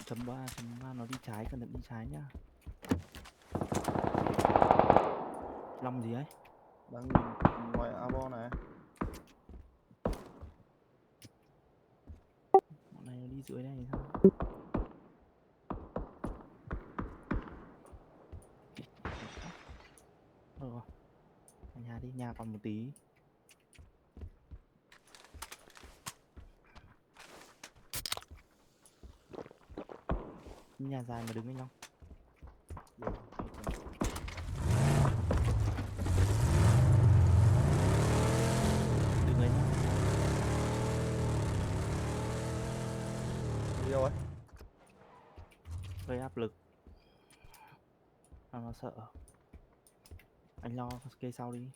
chấm ba nó đi trái, cẩn thận đi trái nhá. Long gì ấy? Đang nhìn ngoài abo này. Bọn này nó đi dưới đây sao? Rồi, nhà đi, nhà còn một tí. Nhà dài mà đứng anh Long. Đừng ấy nhá. Đi đâu ấy? Gây áp lực. Nó sợ. Anh lo cây sau đi.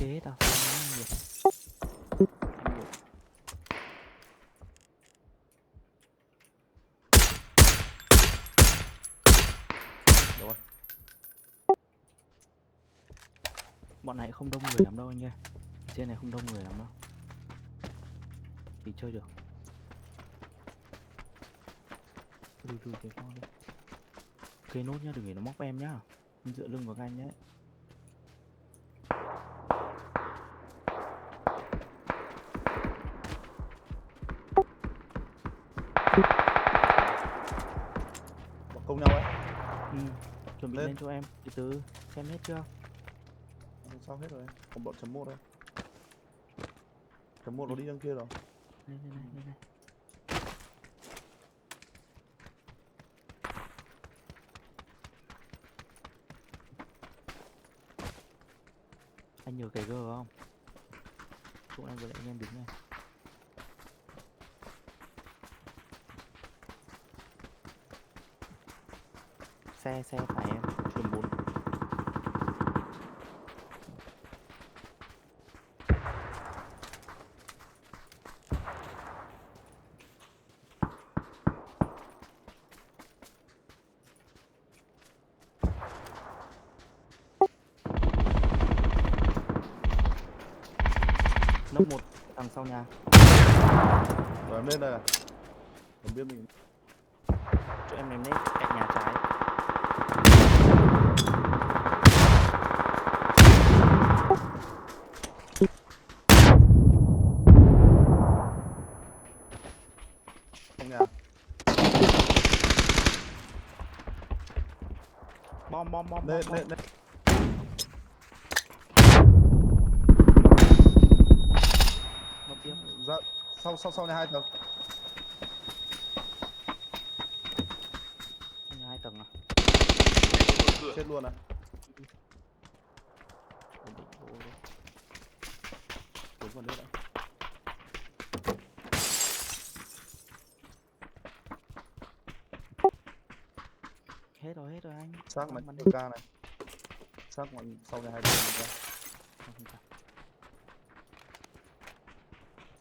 Chết à? Đâu rồi? Bọn này không đông người lắm đâu anh ơi. Trên này không đông người lắm đâu. Thì chơi được. Từ cái con đi. Cây nốt nhá, đừng để nó móc em nhá. Dựa lưng vào anh nhé. Bọn công nhau ấy. Chuẩn bị lên cho em. Từ từ, xem hết chưa? Sao hết rồi? Còn bọn chấm 1 đây. Chấm 1 nó đi đằng kia rồi. Lên này. Anh nhớ cái G không? Chỗ em vừa lại anh em đứng này. Xe phải em, đường 4. Nóc 1 thằng sau nhà. Rồi em lên đây này. Không biết mình. Chỗ em ném nét cạnh nhà trái. Trong nhà. Bom. Lên. Một tiếp. Ra sau nhà 2 tầng. Nhà 2 tầng à? Chết luôn à. Ổn định bố luôn. Trốn vào nước đã. Hết rồi anh. Xác Bắn này, đi. ca này. Xác ngoài sau nhà 2 tầng. Không sao.